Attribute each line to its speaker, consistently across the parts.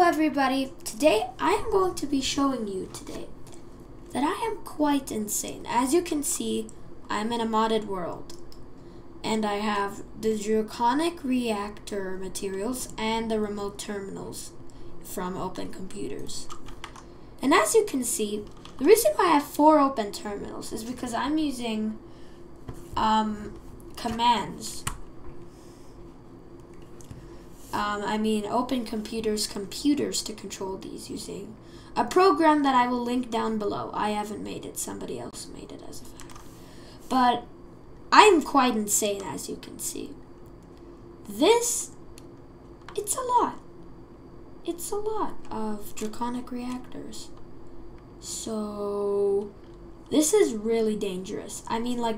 Speaker 1: everybody, today I am going to be showing you that I am quite insane. As you can see, I'm in a modded world and I have the Draconic Reactor materials and the remote terminals from Open Computers. And as you can see, the reason why I have 4 open terminals is because I'm using commands. Open computers to control these using a program that I will link down below. I haven't made it, somebody else made it as a fact. But I am quite insane, as you can see. It's a lot. It's a lot of Draconic Reactors. So this is really dangerous.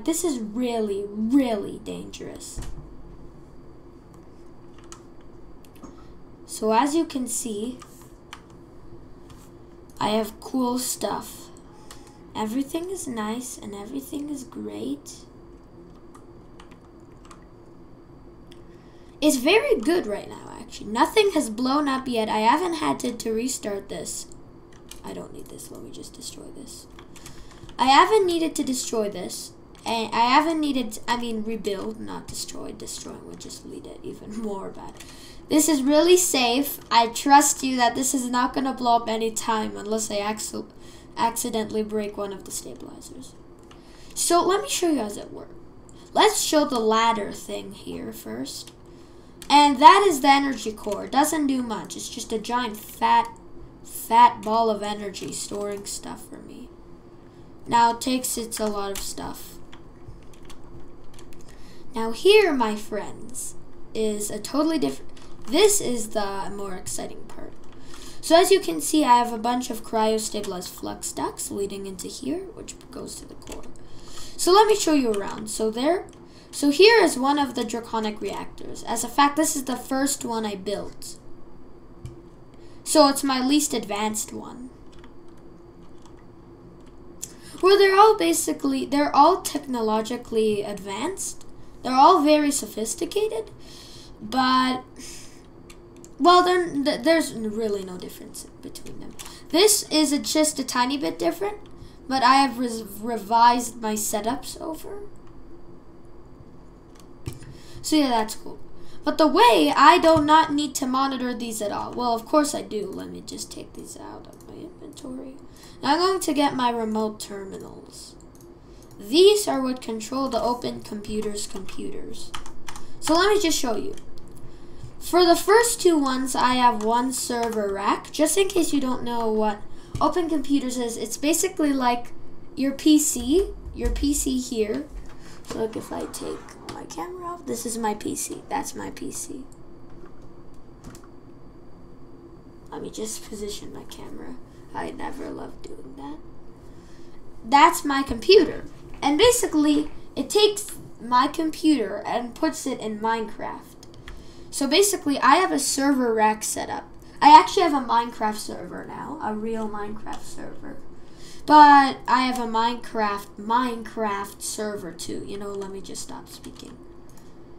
Speaker 1: This is really, really dangerous. So as you can see, I have cool stuff. Everything is nice and everything is great. It's very good right now, actually. Nothing has blown up yet. I haven't had to restart this. I don't need this. Let me just destroy this. I haven't needed to destroy this. And I haven't needed, rebuild, not destroy. Destroying would just lead it even more bad. This is really safe. I trust you that this is not going to blow up any time unless I accidentally break one of the stabilizers. So let me show you how it works. Let's show the ladder thing here first. And that is the energy core. It doesn't do much. It's just a giant fat ball of energy storing stuff for me. Now it's a lot of stuff. Now here, my friends, is a totally different. This is the more exciting part. So as you can see, I have a bunch of cryo-stabilized flux ducts leading into here, which goes to the core. So let me show you around. So here is one of the Draconic Reactors. As a fact, this is the first one I built. So it's my least advanced one. Well, they're all technologically advanced. They're all very sophisticated, but well, there's really no difference between them. This is just a tiny bit different, but I have revised my setups over. So yeah, that's cool. But the way, I do not need to monitor these at all. Well, of course I do. Let me just take these out of my inventory. Now I'm going to get my remote terminals. These are what control the Open Computers. So let me just show you. For the first 2 ones, I have 1 server rack. Just in case you don't know what Open Computers is, it's basically like your PC here. So like if I take my camera off, this is my PC. That's my PC. Let me just position my camera. I never loved doing that. That's my computer. And basically, it takes my computer and puts it in Minecraft. So basically, I have a server rack set up. I actually have a Minecraft server now, a real Minecraft server. But I have a Minecraft server too. Let me just stop speaking.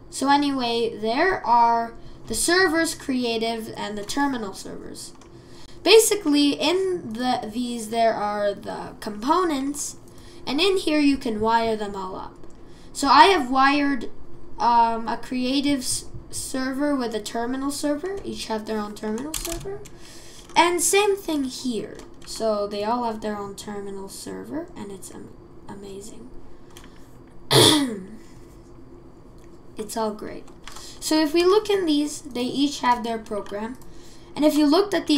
Speaker 1: So anyway, there are the servers creative and the terminal servers. Basically, in these there are the components, and in here you can wire them all up. So I have wired a creative server with a terminal server. Each have their own terminal server. And same thing here. So they all have their own terminal server, and it's amazing. It's all great. So if we look in these, they each have their program. And if you looked at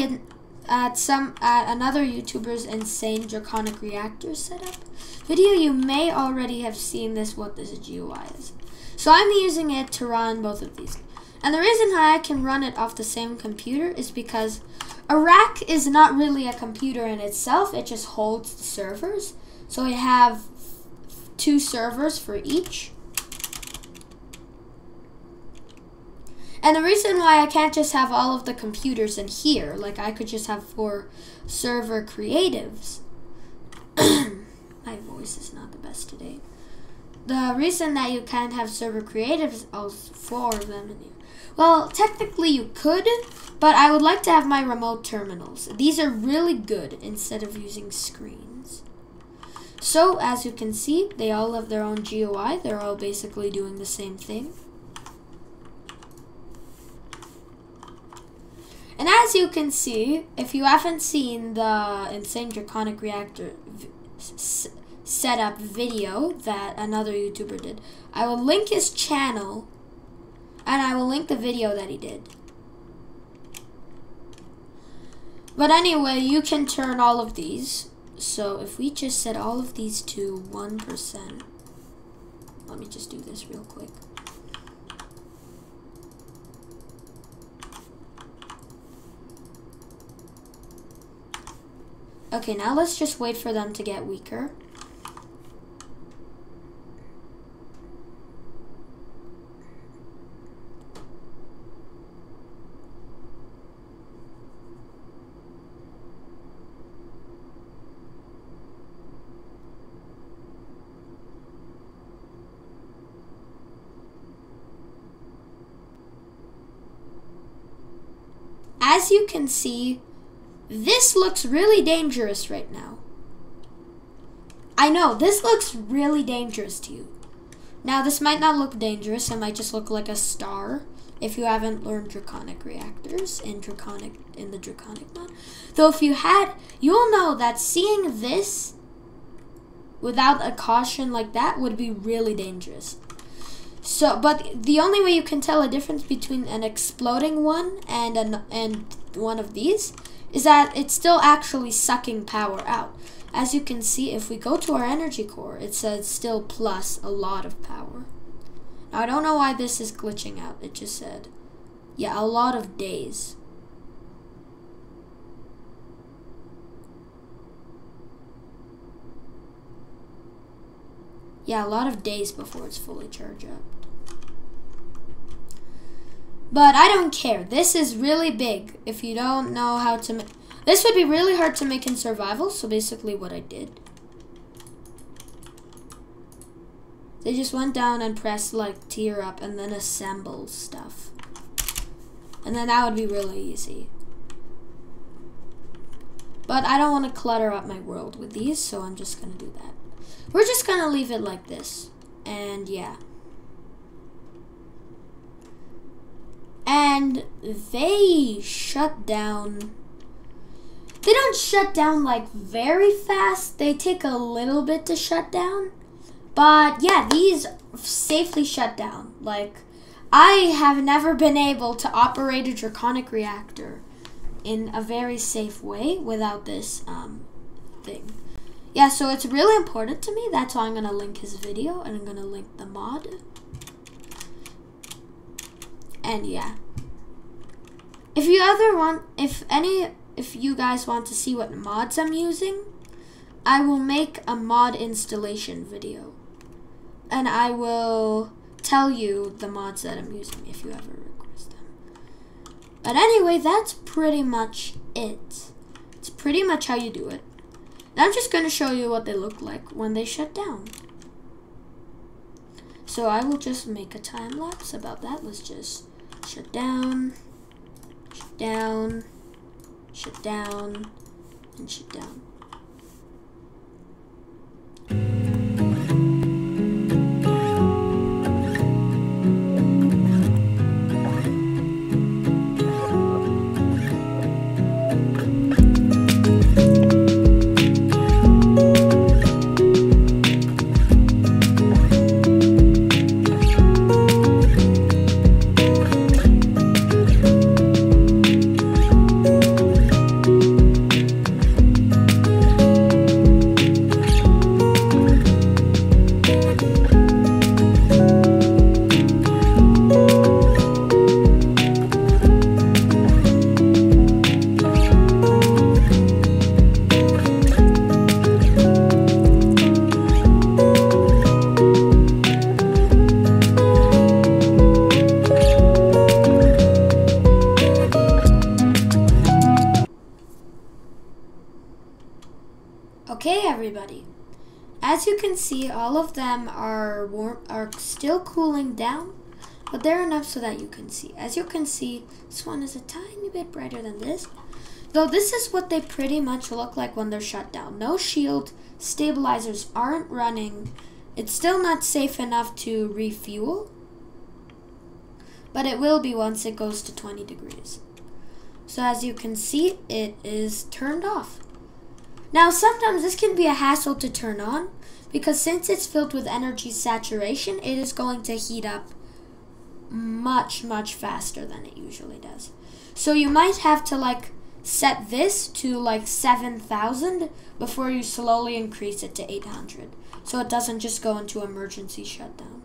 Speaker 1: another YouTuber's insane Draconic Reactor setup video, you may already have seen what this GUI is. So I'm using it to run both of these. And the reason why I can run it off the same computer is because a rack is not really a computer in itself. It just holds the servers. So I have 2 servers for each. And the reason why I can't just have all of the computers in here, like I could just have 4 server creatives. My voice is not the best today. The reason that you can't have server creatives, all 4 of them in here, Well, technically you could, but I would like to have my remote terminals. These are really good instead of using screens. So, as you can see, they all have their own GUI. They're all basically doing the same thing. And as you can see, if you haven't seen the Insane Draconic Reactor setup video that another YouTuber did, I will link his channel and I will link the video that he did. But anyway, you can turn all of these. So if we just set all of these to 1%, let me just do this real quick. Okay, now let's just wait for them to get weaker. As you can see, this looks really dangerous right now. I know, this looks really dangerous to you. Now, this might not look dangerous. It might just look like a star if you haven't learned Draconic Reactors in the Draconic mod. Though if you had, you'll know that seeing this without a caution like that would be really dangerous. So, but the only way you can tell a difference between an exploding one and one of these is that it's still actually sucking power out. As you can see, if we go to our energy core, it says still plus a lot of power. Now, I don't know why this is glitching out. It just said, yeah, a lot of days. Yeah, a lot of days before it's fully charged up. But I don't care. This is really big. If you don't know how to make... This would be really hard to make in survival, so basically what I did. They just went down and pressed like tier up and then assemble stuff. And then that would be really easy. But I don't want to clutter up my world with these, so I'm just going to do that. We're just going to leave it like this. And yeah. And they shut down. They don't shut down like very fast. They take a little bit to shut down. But yeah, these safely shut down. Like, I have never been able to operate a Draconic Reactor in a very safe way without this thing. Yeah, so it's really important to me. That's why I'm going to link his video and I'm going to link the mod. And yeah. If you ever want, if you guys want to see what mods I'm using, I will make a mod installation video. And I will tell you the mods that I'm using if you ever request them. But anyway, that's pretty much it. It's pretty much how you do it. Now I'm just going to show you what they look like when they shut down. So I will just make a time lapse about that. Let's just shut down, shut down, shut down, and shut down. Okay, everybody. As you can see, all of them are still cooling down. but they're enough so that you can see. As you can see, this one is a tiny bit brighter than this. Though this is what they pretty much look like when they're shut down. No shield, stabilizers aren't running. It's still not safe enough to refuel, but it will be once it goes to 20 degrees. So as you can see, it is turned off. Now sometimes this can be a hassle to turn on, because since it's filled with energy saturation, it is going to heat up much, much faster than it usually does. So you might have to like set this to like 7,000 before you slowly increase it to 800, so it doesn't just go into emergency shutdown.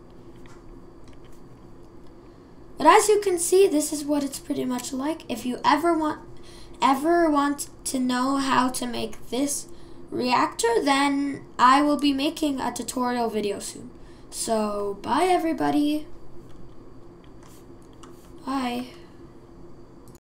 Speaker 1: But as you can see, this is what it's pretty much like. If you ever want to know how to make this reactor, then I will be making a tutorial video soon. So bye everybody. Bye.